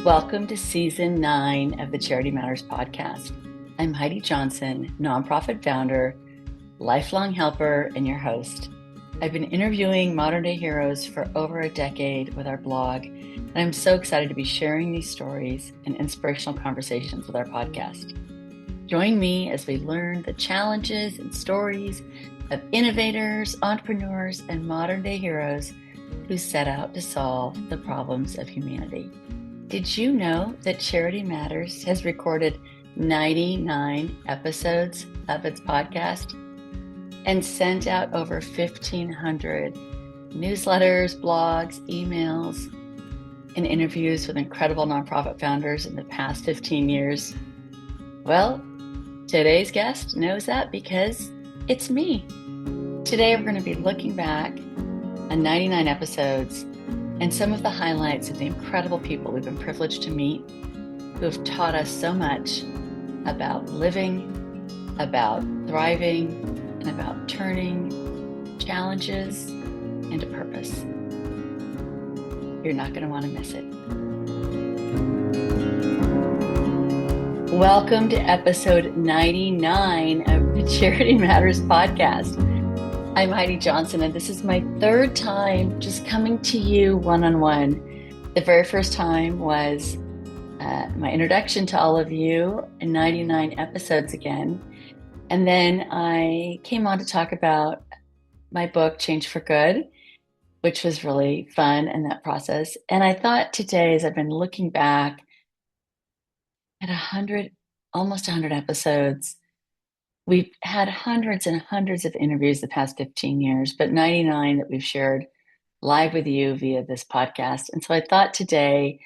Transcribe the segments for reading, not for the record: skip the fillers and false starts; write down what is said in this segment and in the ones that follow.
Welcome to Season 9 of the Charity Matters podcast. I'm Heidi Johnson, nonprofit founder, lifelong helper, and your host. I've been interviewing modern day heroes for over a decade with our blog, and I'm so excited to be sharing these stories and inspirational conversations with our podcast. Join me as we learn the challenges and stories of innovators, entrepreneurs, and modern day heroes who set out to solve the problems of humanity. Did you know that Charity Matters has recorded 99 episodes of its podcast and sent out over 1,500 newsletters, blogs, emails, and interviews with incredible nonprofit founders in the past 15 years? Well, today's guest knows that because it's me. Today, we're going to be looking back on 99 episodes and some of the highlights of the incredible people we've been privileged to meet who have taught us so much about living, about thriving, and about turning challenges into purpose. You're not going to want to miss it. Welcome to episode 99 of the Charity Matters podcast. I'm Heidi Johnson, and this is my third time just coming to you one-on-one. The very first time was my introduction to all of you in 99 episodes again. And then I came on to talk about my book, Change for Good, which was really fun in that process. And I thought today, as I've been looking back at almost 100 episodes, we've had hundreds and hundreds of interviews the past 15 years, but 99 that we've shared live with you via this podcast. And so I thought today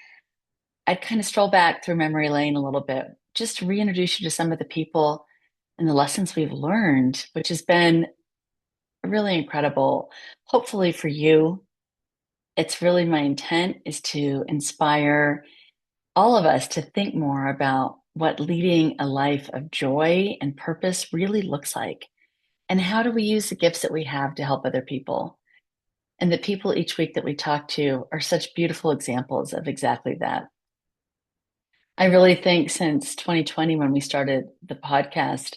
I'd kind of stroll back through memory lane a little bit, just to reintroduce you to some of the people and the lessons we've learned, which has been really incredible. Hopefully for you, it's really my intent is to inspire all of us to think more about what leading a life of joy and purpose really looks like. And how do we use the gifts that we have to help other people? And the people each week that we talk to are such beautiful examples of exactly that. I really think since 2020, when we started the podcast,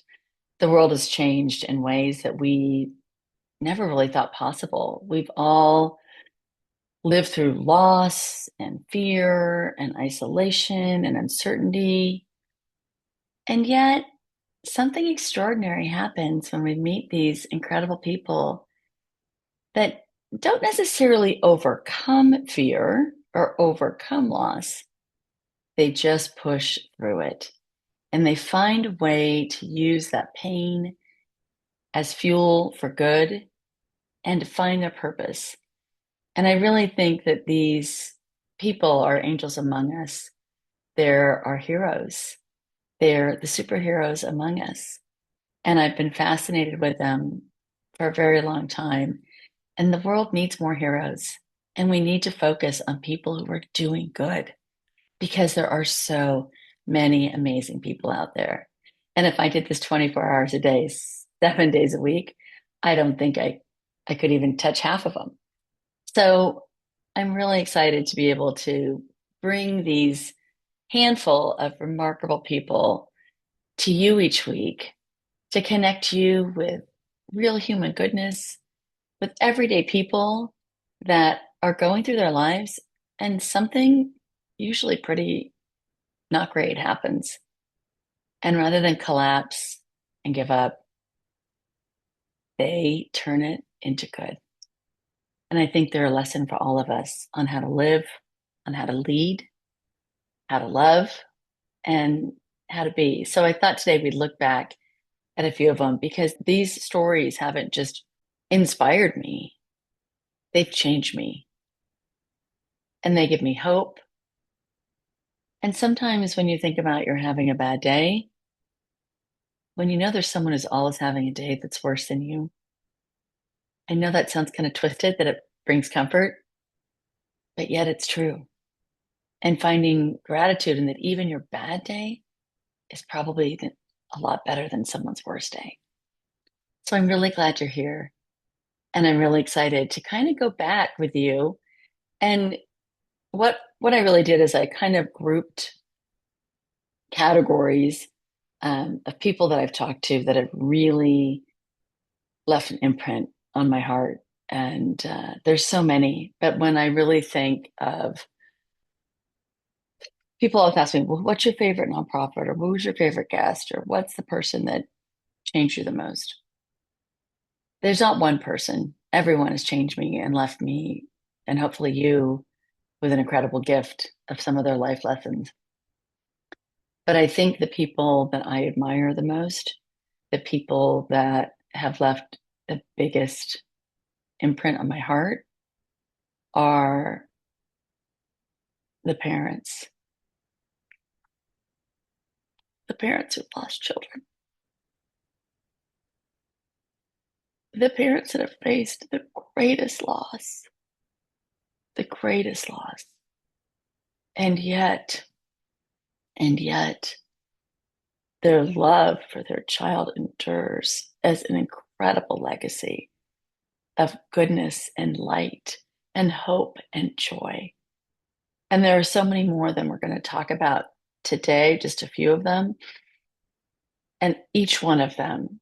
the world has changed in ways that we never really thought possible. We've all lived through loss and fear and isolation and uncertainty. And yet, something extraordinary happens when we meet these incredible people that don't necessarily overcome fear or overcome loss. They just push through it. And they find a way to use that pain as fuel for good and to find their purpose. And I really think that these people are angels among us. They're our heroes. They're the superheroes among us. And I've been fascinated with them for a very long time. And the world needs more heroes. And we need to focus on people who are doing good because there are so many amazing people out there. And if I did this 24 hours a day, 7 days a week, I don't think I could even touch half of them. So I'm really excited to be able to bring these handful of remarkable people to you each week to connect you with real human goodness, with everyday people that are going through their lives and something usually pretty not great happens. And rather than collapse and give up, they turn it into good. And I think they're a lesson for all of us on how to live, on how to lead, how to love, and how to be. So I thought today we'd look back at a few of them because these stories haven't just inspired me, they've changed me. And they give me hope. And sometimes when you think about you're having a bad day, when you know there's someone who's always having a day that's worse than you, I know that sounds kind of twisted, that it brings comfort, but yet it's true. And finding gratitude in that even your bad day is probably a lot better than someone's worst day. So I'm really glad you're here. And I'm really excited to kind of go back with you. And what what I really did is I kind of grouped categories of people that I've talked to that have really left an imprint on my heart. And there's so many, but when I really think of people always ask me, well, what's your favorite nonprofit, or who's your favorite guest, or what's the person that changed you the most? There's not one person. Everyone has changed me and left me, and hopefully you, with an incredible gift of some of their life lessons. But I think the people that I admire the most, the people that have left the biggest imprint on my heart, are the parents, the parents who lost children, the parents that have faced the greatest loss. And yet, and yet, their love for their child endures as an incredible legacy of goodness and light and hope and joy. And there are so many more than we're going to talk about today, just a few of them. And each one of them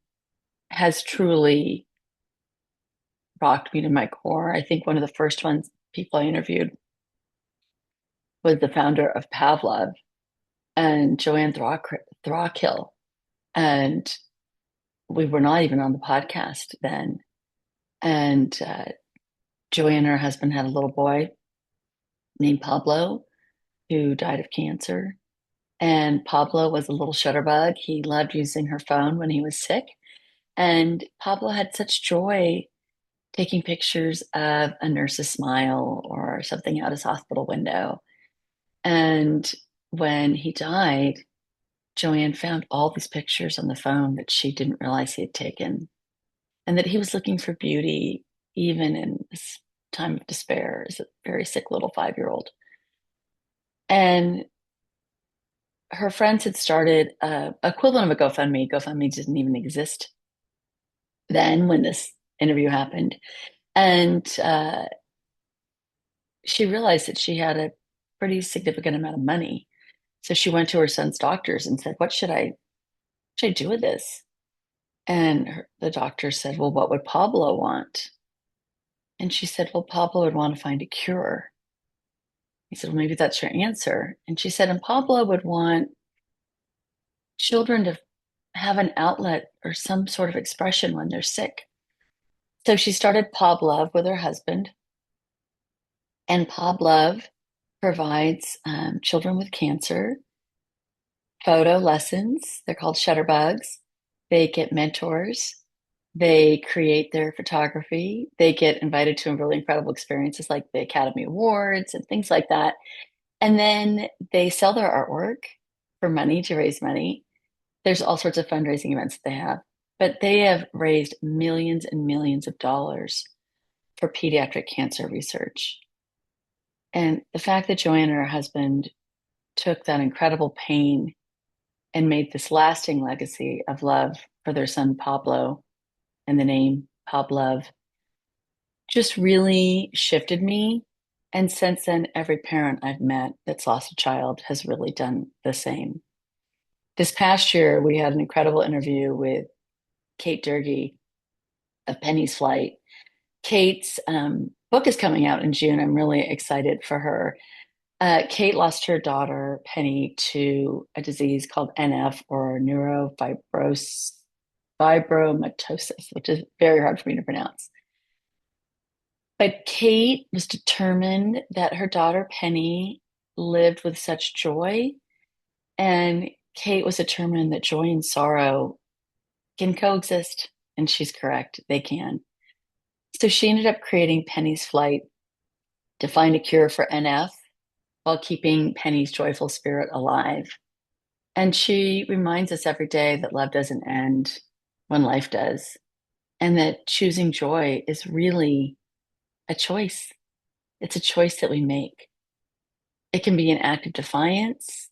has truly rocked me to my core. I think one of the first ones people I interviewed was the founder of Pavlov and Joanne Throckhill. And we were not even on the podcast then. And Joanne and her husband had a little boy named Pablo who died of cancer. And Pablo was a little shutterbug. He loved using her phone when he was sick. And Pablo had such joy taking pictures of a nurse's smile or something out his hospital window. And when he died, Joanne found all these pictures on the phone that she didn't realize he had taken, and that he was looking for beauty even in this time of despair as a very sick little 5-year-old. And her friends had started a equivalent of a GoFundMe. GoFundMe didn't even exist then when this interview happened. And she realized that she had a pretty significant amount of money. So she went to her son's doctors and said, what should I do with this? And the doctor said, well, what would Pablo want? And she said, well, Pablo would want to find a cure. He said, well, maybe that's your answer. And she said, and Pablo would want children to have an outlet or some sort of expression when they're sick. So she started Pavlov with her husband, and Pavlov provides children with cancer photo lessons. They're called Shutterbugs. They get mentors. They create their photography. They get invited to really incredible experiences like the Academy Awards and things like that. And then they sell their artwork for money to raise money. There's all sorts of fundraising events that they have, but they have raised millions and millions of dollars for pediatric cancer research. And the fact that Joanne and her husband took that incredible pain and made this lasting legacy of love for their son Pablo and the name Pavlov just really shifted me. And since then, every parent I've met that's lost a child has really done the same. This past year, we had an incredible interview with Kate Durgee of Penny's Flight. Kate's book is coming out in June. I'm really excited for her. Kate lost her daughter, Penny, to a disease called NF, or neurofibromatosis, which is very hard for me to pronounce. But Kate was determined that her daughter, Penny, lived with such joy. And Kate was determined that joy and sorrow can coexist. And she's correct, they can. So she ended up creating Penny's Flight to find a cure for NF while keeping Penny's joyful spirit alive. And she reminds us every day that love doesn't end when life does, and that choosing joy is really a choice. It's a choice that we make. It can be an act of defiance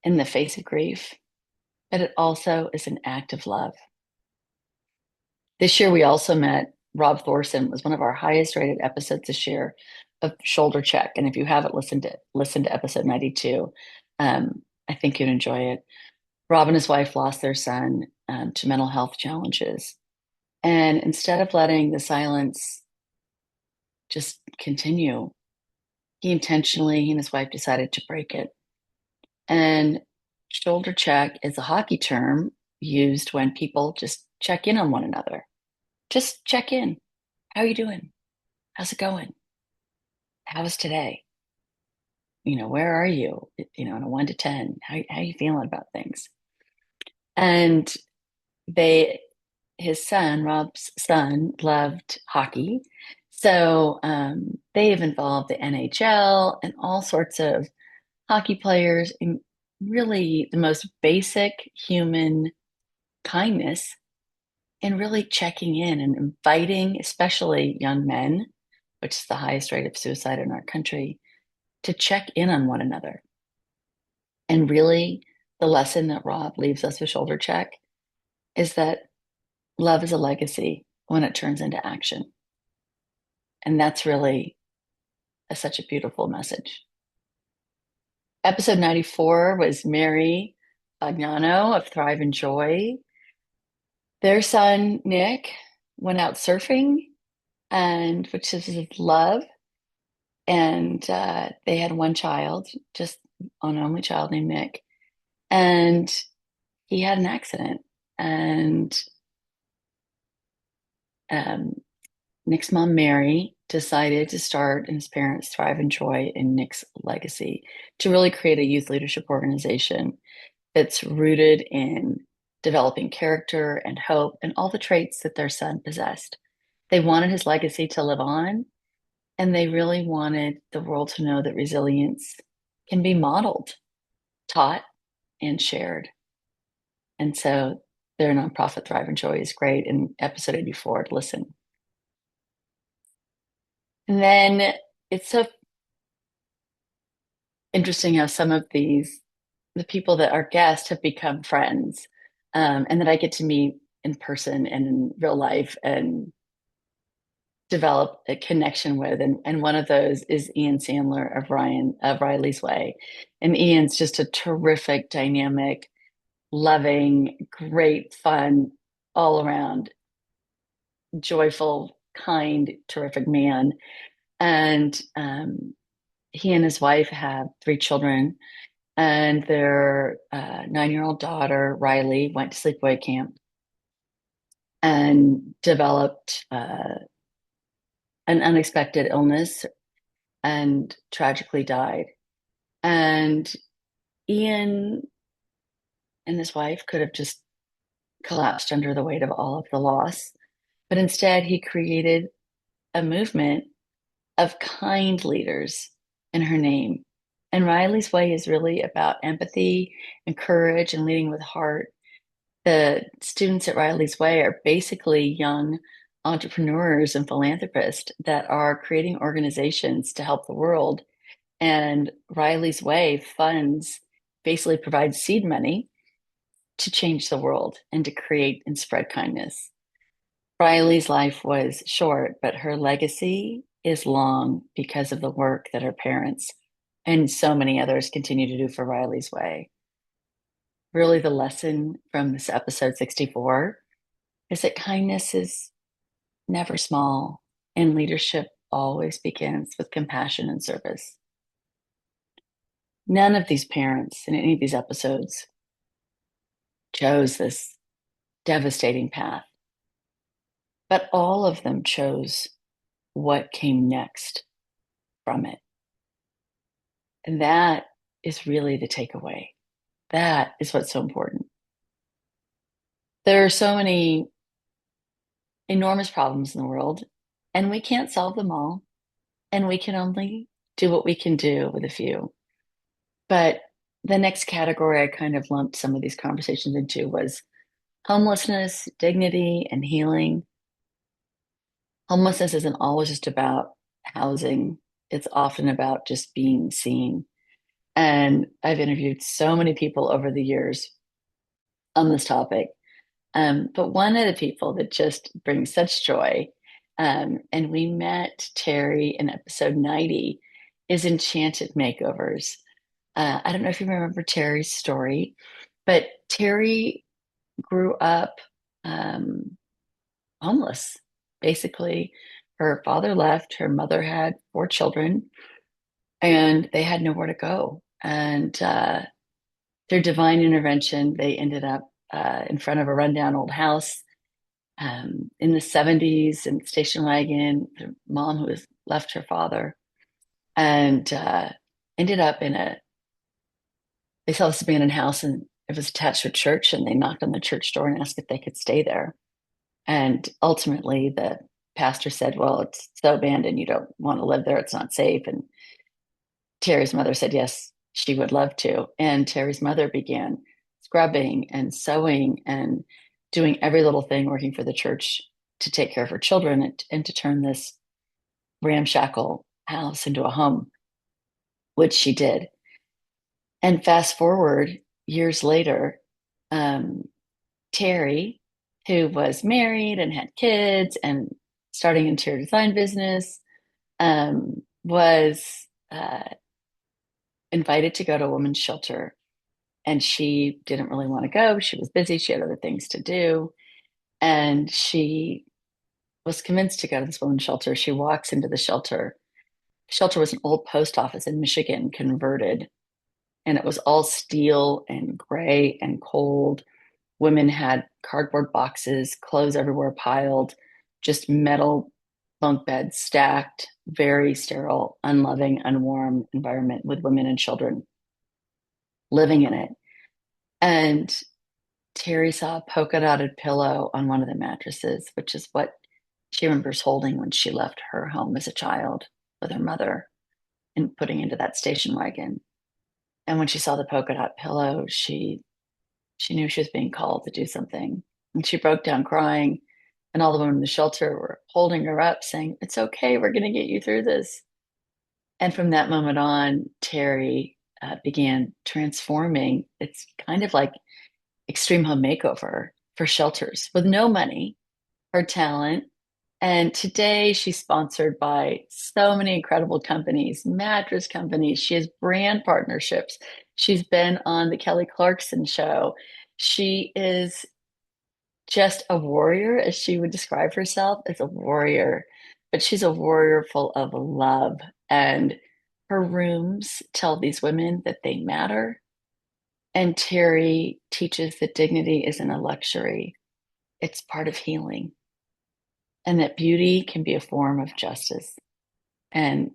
in the face of grief, but it also is an act of love. This year, we also met Rob Thorson. It was one of our highest rated episodes this year. of Shoulder Check. And if you haven't listened to episode 92, I think you'd enjoy it. Rob and his wife lost their son to mental health challenges. And instead of letting the silence just continue, he and his wife decided to break it. And shoulder check is a hockey term used when people just check in on one another. Just check in. How are you doing? How's it going? How was today? Where are you? On a 1 to 10, how are you feeling about things? And they, his son, Rob's son, loved hockey. So they have involved the NHL and all sorts of hockey players in really the most basic human kindness and really checking in and inviting, especially young men, which is the highest rate of suicide in our country, to check in on one another. And really, the lesson that Rob leaves us with Shoulder Check is that love is a legacy when it turns into action. And that's really such a beautiful message. Episode 94 was Mary Agnano of Thrive and Joy. Their son, Nick, went out surfing, and which is his love. And they had one child, just an only child named Nick. And he had an accident. And um, Nick's mom, Mary, decided to start, and his parents, Thrive and Joy, in Nick's legacy to really create a youth leadership organization that's rooted in developing character and hope and all the traits that their son possessed. They wanted his legacy to live on, and they really wanted the world to know that resilience can be modeled, taught, and shared. And so their nonprofit Thrive and Joy is great in episode 84 to listen. And then it's so interesting how some of the people that are guests have become friends, and that I get to meet in person and in real life and develop a connection with. And one of those is Ian Sandler of Riley's Way. And Ian's just a terrific, dynamic, loving, great, fun, all around, joyful, kind, terrific man. And he and his wife have 3 children, and their 9-year-old daughter, Riley, went to sleepaway camp and developed an unexpected illness and tragically died. And Ian and his wife could have just collapsed under the weight of all of the loss, but instead he created a movement of kind leaders in her name. And Riley's Way is really about empathy and courage and leading with heart. The students at Riley's Way are basically young entrepreneurs and philanthropists that are creating organizations to help the world. And Riley's Way funds basically provides seed money to change the world and to create and spread kindness. Riley's life was short, but her legacy is long because of the work that her parents and so many others continue to do for Riley's Way. Really, the lesson from this episode 64 is that kindness is never small, and leadership always begins with compassion and service. None of these parents in any of these episodes chose this devastating path, but all of them chose what came next from it. And that is really the takeaway. That is what's so important. There are so many enormous problems in the world, and we can't solve them all. And we can only do what we can do with a few. But the next category I kind of lumped some of these conversations into was homelessness, dignity, and healing. Homelessness isn't always just about housing. It's often about just being seen. And I've interviewed so many people over the years on this topic. But one of the people that just brings such joy And we met Terry in episode 90, is Enchanted Makeovers. I don't know if you remember Terry's story, but Terry grew up um, homeless. Basically, her father left, her mother had four children, and they had nowhere to go. And through divine intervention, they ended up in front of a rundown old house in the 70s in the station wagon. The mom who has left her father and ended up in they saw this abandoned house and it was attached to a church, and they knocked on the church door and asked if they could stay there. And ultimately, the pastor said, "Well, it's so abandoned, you don't want to live there. It's not safe." And Terry's mother said, yes, she would love to. And Terry's mother began scrubbing and sewing and doing every little thing, working for the church to take care of her children and to turn this ramshackle house into a home, which she did. And fast forward years later, um, Terry, who was married and had kids and starting interior design business, was invited to go to a women's shelter. And she didn't really want to go. She was busy. She had other things to do. And she was convinced to go to this women's shelter. She walks into the shelter. The shelter was an old post office in Michigan converted, and it was all steel and gray and cold. Women had cardboard boxes, clothes everywhere piled, just metal bunk beds stacked, very sterile, unloving, unwarm environment with women and children living in it. And Terry saw a polka dotted pillow on one of the mattresses, which is what she remembers holding when she left her home as a child with her mother and putting into that station wagon. And when she saw the polka dot pillow, she knew she was being called to do something. And she broke down crying, and all the women in the shelter were holding her up, saying, "It's okay, we're going to get you through this." And from that moment on, Terry began transforming. It's kind of like extreme home makeover for shelters with no money, her talent. And today she's sponsored by so many incredible companies, mattress companies. She has brand partnerships. She's been on the Kelly Clarkson show. She is just a warrior, as she would describe herself as a warrior, but she's a warrior full of love. And her rooms tell these women that they matter. And Terry teaches that dignity isn't a luxury, it's part of healing, and that beauty can be a form of justice. And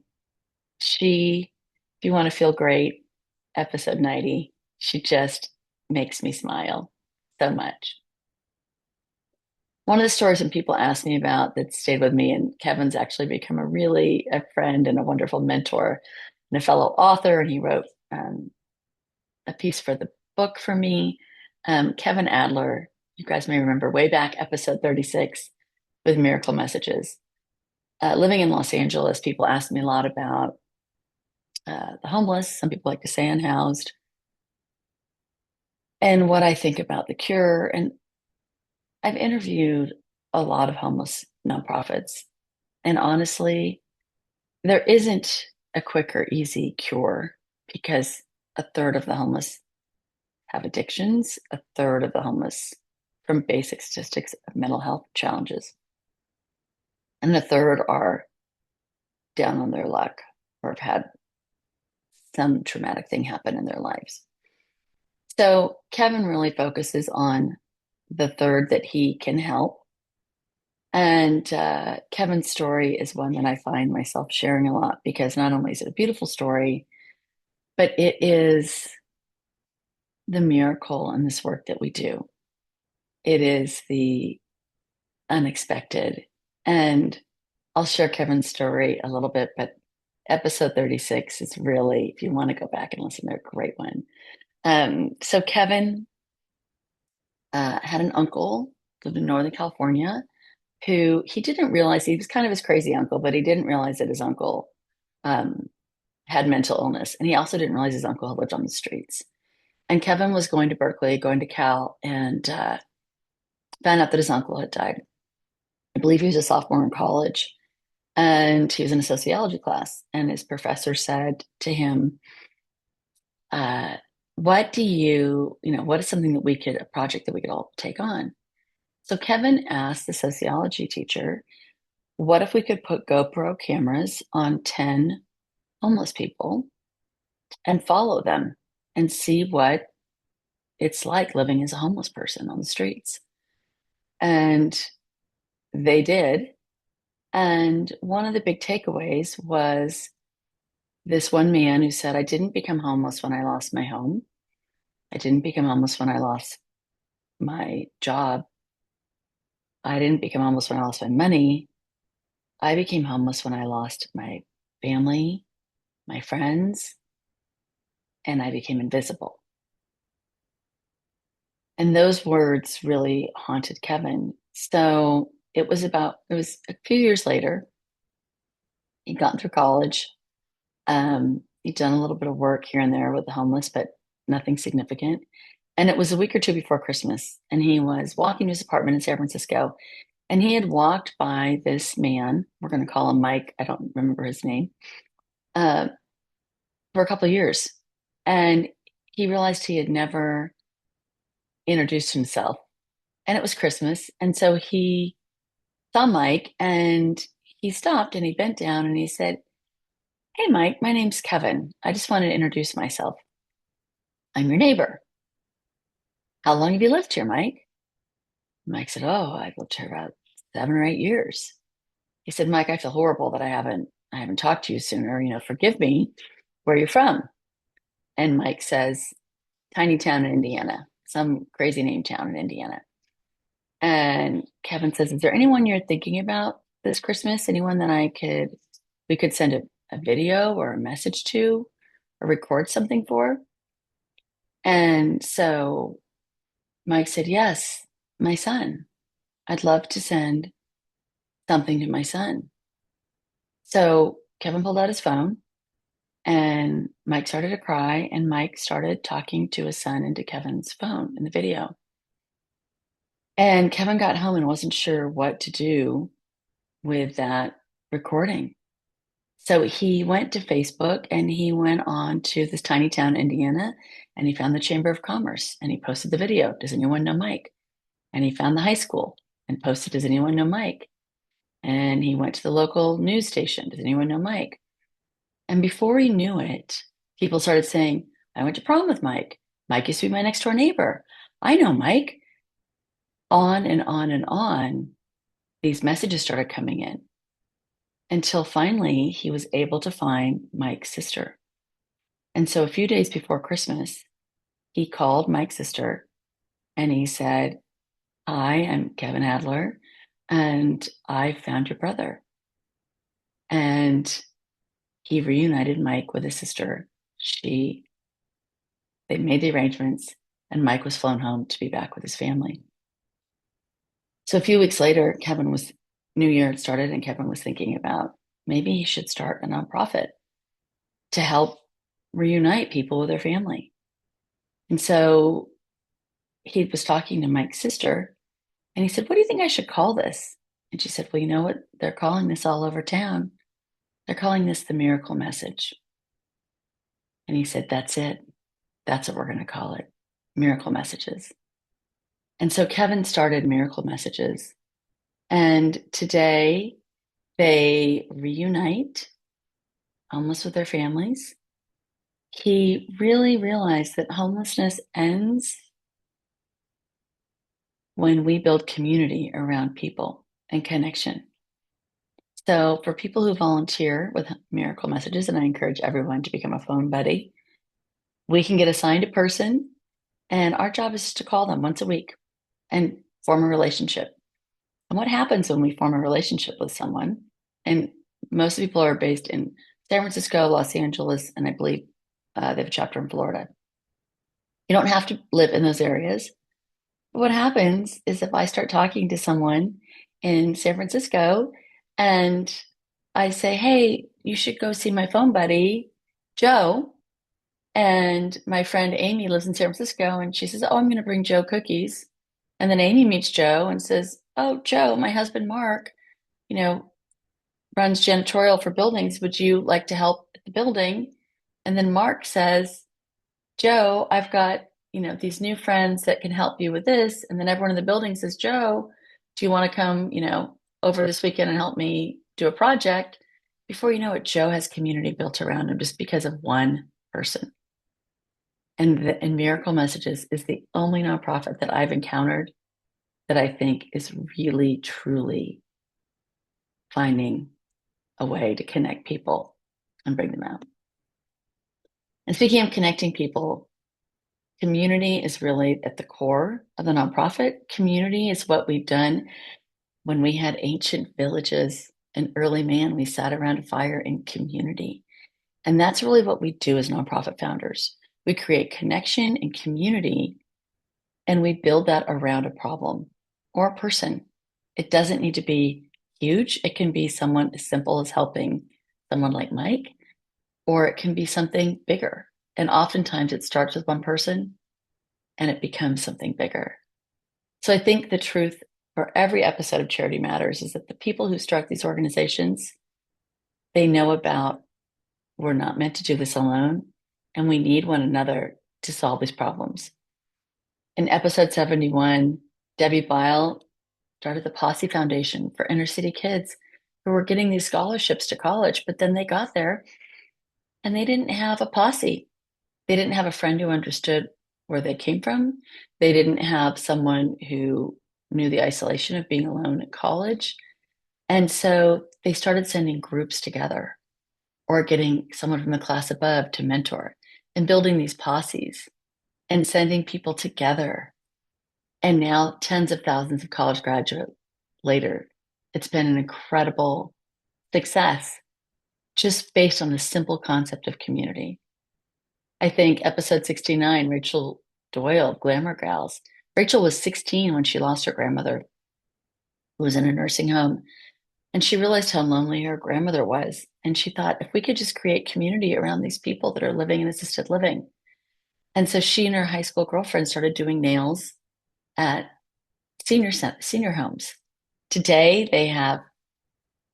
if you want to feel great, episode 90, she just makes me smile so much. One of the stories that people ask me about that stayed with me, and Kevin's actually become a friend and a wonderful mentor and a fellow author, and he wrote a piece for the book for me. Kevin Adler, you guys may remember way back episode 36 with Miracle Messages. Living in Los Angeles, people ask me a lot about the homeless. Some people like to say unhoused, and what I think about the cure. And I've interviewed a lot of homeless nonprofits, and honestly, there isn't a quick or easy cure because a third of the homeless have addictions, a third of the homeless, from basic statistics, of mental health challenges, and a third are down on their luck or have had some traumatic thing happen in their lives. So Kevin really focuses on the third that he can help. And Kevin's story is one that I find myself sharing a lot because not only is it a beautiful story, but it is the miracle in this work that we do. It is the unexpected. And I'll share Kevin's story a little bit, but episode 36 is really, if you want to go back and listen, to a great one. So Kevin had an uncle, lived in Northern California, who he didn't realize, he was kind of his crazy uncle, but he didn't realize that his uncle um, had mental illness. And he also didn't realize his uncle had lived on the streets. And Kevin was going to Berkeley, going to Cal, and found out that his uncle had died. I believe he was a sophomore in college, and he was in a sociology class. And his professor said to him, uh, what do what is something that a project that we could all take on? So Kevin asked the sociology teacher, what if we could put GoPro cameras on 10 homeless people and follow them and see what it's like living as a homeless person on the streets? And they did. And one of the big takeaways was this one man who said, I didn't become homeless when I lost my home. I didn't become homeless when I lost my job. I didn't become homeless when I lost my money. I became homeless when I lost my family, my friends, and I became invisible. And those words really haunted Kevin. So it was a few years later. He'd gotten through college. He'd done a little bit of work here and there with the homeless, but nothing significant. And it was a week or two before Christmas, and he was walking to his apartment in San Francisco, and he had walked by this man. We're going to call him Mike. I don't remember his name. Uh, for a couple of years, and he realized he had never introduced himself. And it was Christmas, and so he saw Mike, and he stopped and he bent down and he said, "Hey, Mike, my name's Kevin. I just wanted to introduce myself. I'm your neighbor. How long have you lived here, Mike?" Mike said, "Oh, I've lived here about 7 or 8 years." He said, "Mike, I feel horrible that I haven't talked to you sooner. Forgive me. Where are you from?" And Mike says, "Tiny town in Indiana, some crazy name town in Indiana." And Kevin says, "Is there anyone you're thinking about this Christmas? Anyone that we could send a video or a message to or record something for?" And so Mike said, "Yes, my son. I'd love to send something to my son." So Kevin pulled out his phone and Mike started to cry, and Mike started talking to his son into Kevin's phone in the video. And Kevin got home and wasn't sure what to do with that recording. So he went to Facebook and he went on to this tiny town, Indiana, and he found the Chamber of Commerce and he posted the video. Does anyone know Mike? And he found the high school and posted, Does anyone know Mike? And he went to the local news station. Does anyone know Mike? And before he knew it, people started saying, I went to prom with Mike. Mike used to be my next door neighbor. I know Mike. On and on and on, these messages started coming in until finally he was able to find Mike's sister. And so a few days before Christmas, he called Mike's sister and he said, "Hi, I'm Kevin Adler, and I found your brother." And he reunited Mike with his sister. They made the arrangements, and Mike was flown home to be back with his family. So a few weeks later, New Year had started, and Kevin was thinking about maybe he should start a nonprofit to help reunite people with their family. And so he was talking to Mike's sister, and he said, "What do you think I should call this?" And she said, "Well, you know what? They're calling this all over town. They're calling this the miracle message." And he said, "That's it. That's what we're going to call it. Miracle messages." And so Kevin started Miracle Messages. And today they reunite homeless with their families. He really realized that homelessness ends when we build community around people and connection. So for people who volunteer with Miracle Messages, and I encourage everyone to become a phone buddy, we can get assigned a person, and our job is to call them once a week and form a relationship. And what happens when we form a relationship with someone? And most people are based in San Francisco, Los Angeles, and I believe they have a chapter in Florida. You don't have to live in those areas. But what happens is if I start talking to someone in San Francisco and I say, "Hey, you should go see my phone buddy, Joe." And my friend Amy lives in San Francisco and she says, "Oh, I'm going to bring Joe cookies." And then Amy meets Joe and says, "Oh, Joe, my husband Mark, you know, runs janitorial for buildings. Would you like to help at the building?" And then Mark says, "Joe, I've got, these new friends that can help you with this." And then everyone in the building says, "Joe, do you want to come, over this weekend and help me do a project?" Before you know it, Joe has community built around him just because of one person. And Miracle Messages is the only nonprofit that I've encountered that I think is really, truly finding a way to connect people and bring them out. And speaking of connecting people, community is really at the core of the nonprofit. Community is what we've done when we had ancient villages in early man. We sat around a fire in community. And that's really what we do as nonprofit founders. We create connection and community, and we build that around a problem or a person. It doesn't need to be huge. It can be someone as simple as helping someone like Mike, or it can be something bigger. And oftentimes it starts with one person and it becomes something bigger. So I think the truth for every episode of Charity Matters is that the people who start these organizations, they know about we're not meant to do this alone, and we need one another to solve these problems. In episode 71, Debbie Bile started the Posse Foundation for inner city kids who were getting these scholarships to college, but then they got there and they didn't have a posse. They didn't have a friend who understood where they came from. They didn't have someone who knew the isolation of being alone at college. And so they started sending groups together or getting someone from the class above to mentor and building these posses and sending people together. And now, tens of thousands of college graduates later, it's been an incredible success just based on the simple concept of community. I think episode 69, Rachel Doyle of Glamour Gals. Rachel was 16 when she lost her grandmother, who was in a nursing home. And she realized how lonely her grandmother was. And she thought, if we could just create community around these people that are living in assisted living. And so she and her high school girlfriend started doing nails at senior homes. Today, they have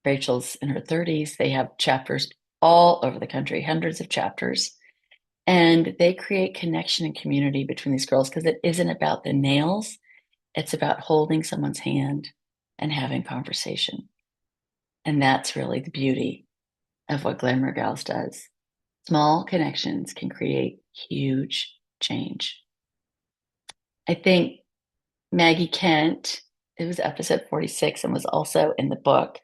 Rachel's in her 30s. They have chapters all over the country, hundreds of chapters. And they create connection and community between these girls because it isn't about the nails, it's about holding someone's hand and having conversation. And that's really the beauty of what Glamour Gals does. Small connections can create huge change. I think Maggie Kent, it was episode 46 and was also in the book.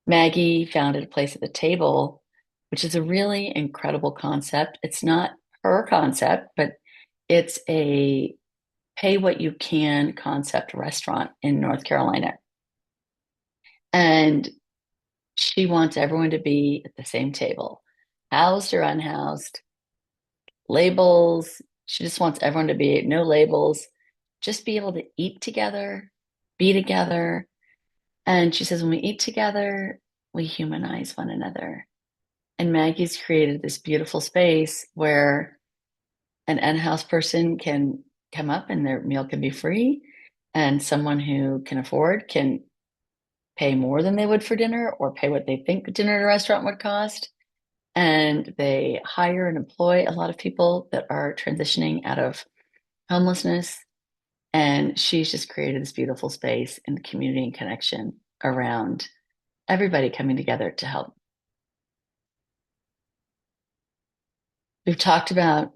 Maggie founded a place at the table, which is a really incredible concept. It's not her concept, but it's a pay what you can concept restaurant in North Carolina. And she wants everyone to be at the same table, housed or unhoused, labels. She just wants everyone to be no labels, just be able to eat together, be together. And she says, when we eat together, we humanize one another. And Maggie's created this beautiful space where an unhoused person can come up and their meal can be free, and someone who can afford can pay more than they would for dinner or pay what they think dinner at a restaurant would cost. And they hire and employ a lot of people that are transitioning out of homelessness. And she's just created this beautiful space and community and connection around everybody coming together to help. We've talked about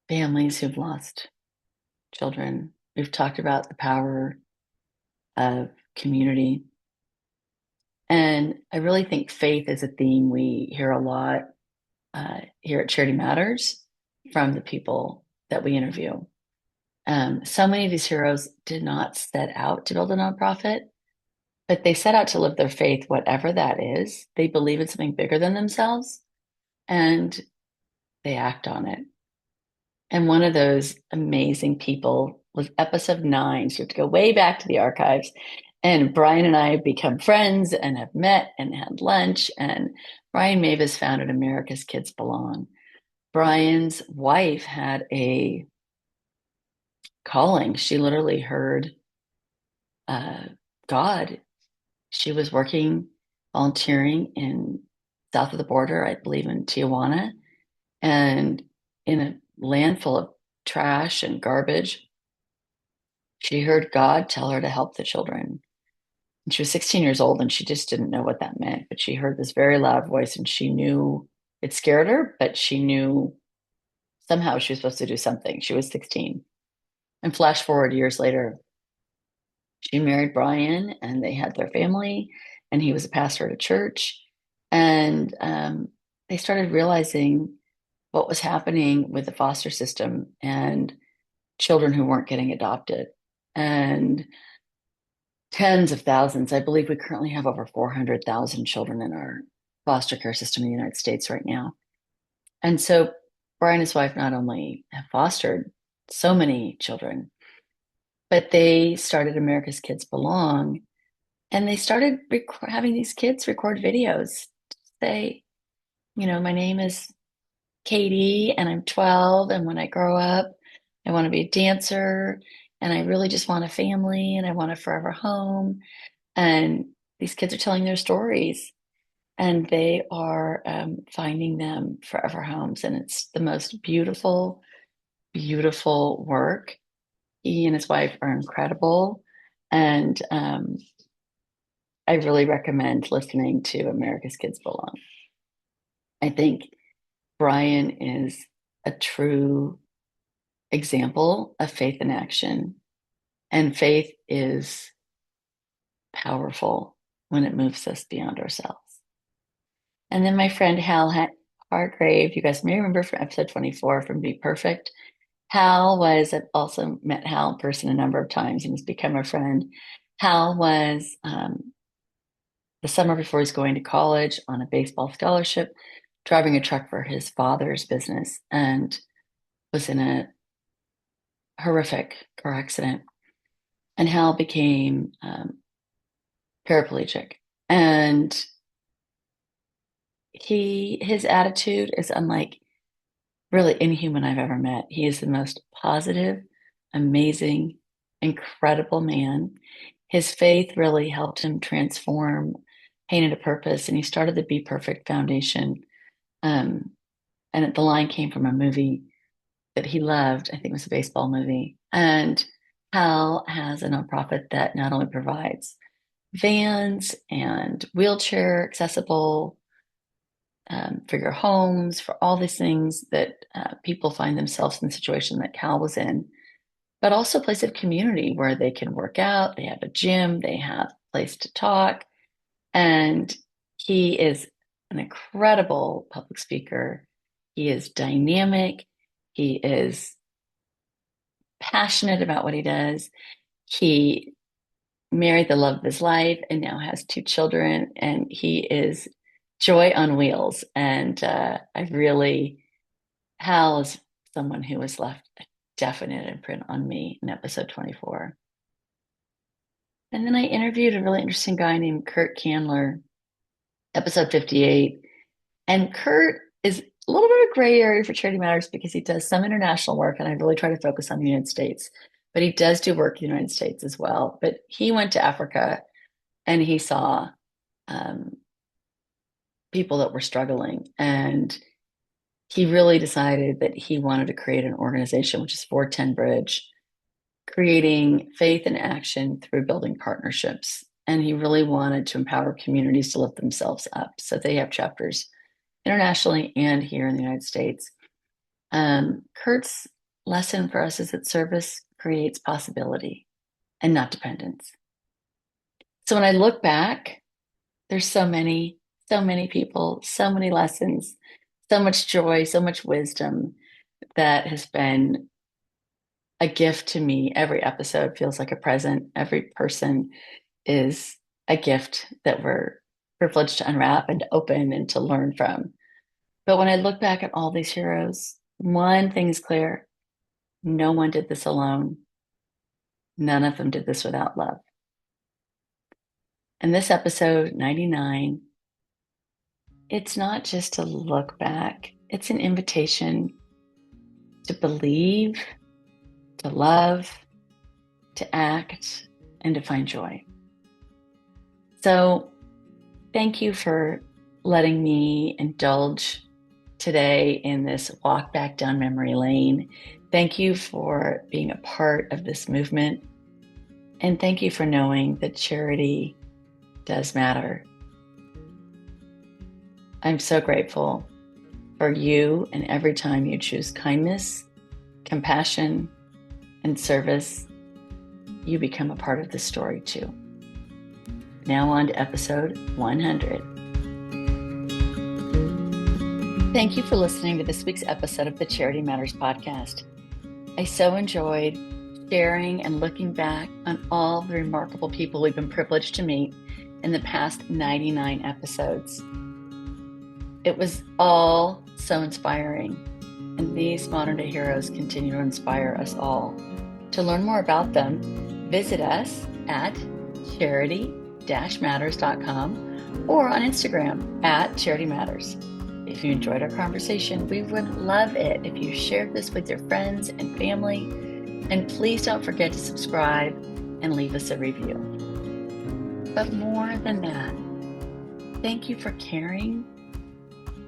families who've lost children. We've talked about the power of community. And I really think faith is a theme we hear a lot here at Charity Matters from the people that we interview. So many of these heroes did not set out to build a nonprofit, but they set out to live their faith, whatever that is. They believe in something bigger than themselves and they act on it. And one of those amazing people was episode 9. So you have to go way back to the archives. And Brian and I have become friends and have met and had lunch. And Brian Mavis founded America's Kids Belong. Brian's wife had a calling. She literally heard uh, God. She was working, volunteering in south of the border, I believe in Tijuana, and in a land full of trash and garbage, she heard God tell her to help the children. And she was 16 years old and she just didn't know what that meant. But she heard this very loud voice and she knew it scared her, but she knew somehow she was supposed to do something. She was 16. And flash forward years later, she married Brian and they had their family, and he was a pastor at a church. And they started realizing what was happening with the foster system and children who weren't getting adopted. And tens of thousands, I believe we currently have over 400,000 children in our foster care system in the United States right now. And so Brian and his wife not only have fostered so many children, but they started America's Kids Belong, and they started having these kids record videos to say, my name is Katie and I'm 12. And when I grow up, I want to be a dancer. And I really just want a family and I want a forever home. And these kids are telling their stories and they are finding them forever homes. And it's the most beautiful, beautiful work. He and his wife are incredible. And I really recommend listening to America's Kids Belong. I think Brian is a true example of faith in action. And faith is powerful when it moves us beyond ourselves. And then my friend Hal Hargrave, you guys may remember from episode 24 from Be Perfect. Hal was, I've also met Hal in person a number of times and he's become a friend. Hal was the summer before he's going to college on a baseball scholarship, driving a truck for his father's business, and was in a horrific car accident. And Hal became paraplegic. And his attitude is unlike really any human I've ever met. He is the most positive, amazing, incredible man. His faith really helped him transform, painted a purpose, and he started the Be Perfect Foundation. And the line came from a movie that he loved. I think it was a baseball movie. And Hal has a nonprofit that not only provides vans and wheelchair accessible for your homes, for all these things that people find themselves in the situation that Cal was in, but also a place of community where they can work out, they have a gym, they have a place to talk. And he is an incredible public speaker. He is dynamic. He is passionate about what he does. He married the love of his life and now has 2 children, and he is joy on wheels. And Hal is someone who has left a definite imprint on me in episode 24. And then I interviewed a really interesting guy named Kurt Candler, episode 58. And Kurt is a little bit of a gray area for Charity Matters because he does some international work, and I really try to focus on the United States. But he does do work in the United States as well. But he went to Africa and he saw people that were struggling. And he really decided that he wanted to create an organization, which is 410 Bridge, creating faith and action through building partnerships. And he really wanted to empower communities to lift themselves up. So they have chapters internationally and here in the United States. Kurt's lesson for us is that service creates possibility and not dependence. So when I look back, there's so many people, so many lessons, so much joy, so much wisdom that has been a gift to me. Every episode feels like a present. Every person is a gift that we're privileged to unwrap and to open and to learn from. But when I look back at all these heroes, one thing is clear: no one did this alone. None of them did this without love. And this episode 99, it's not just to look back, it's an invitation to believe, to love, to act, and to find joy. So thank you for letting me indulge today in this walk back down memory lane. Thank you for being a part of this movement. And thank you for knowing that charity does matter. I'm so grateful for you, and every time you choose kindness, compassion, and service, you become a part of the story too. Now on to episode 100. Thank you for listening to this week's episode of the Charity Matters podcast. I so enjoyed sharing and looking back on all the remarkable people we've been privileged to meet in the past 99 episodes. It was all so inspiring, and these modern day heroes continue to inspire us all. To learn more about them, visit us at charity-matters.com or on Instagram at charitymatters. If you enjoyed our conversation, we would love it if you shared this with your friends and family. And please don't forget to subscribe and leave us a review. But more than that, thank you for caring.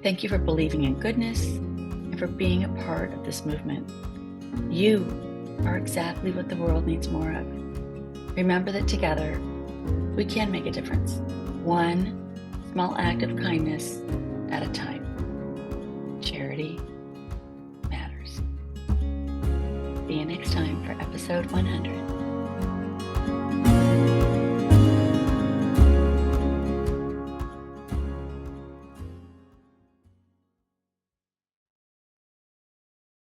Thank you for believing in goodness and for being a part of this movement. You are exactly what the world needs more of. Remember that together, we can make a difference. One small act of kindness at a time. Charity matters. See you next time for episode 100.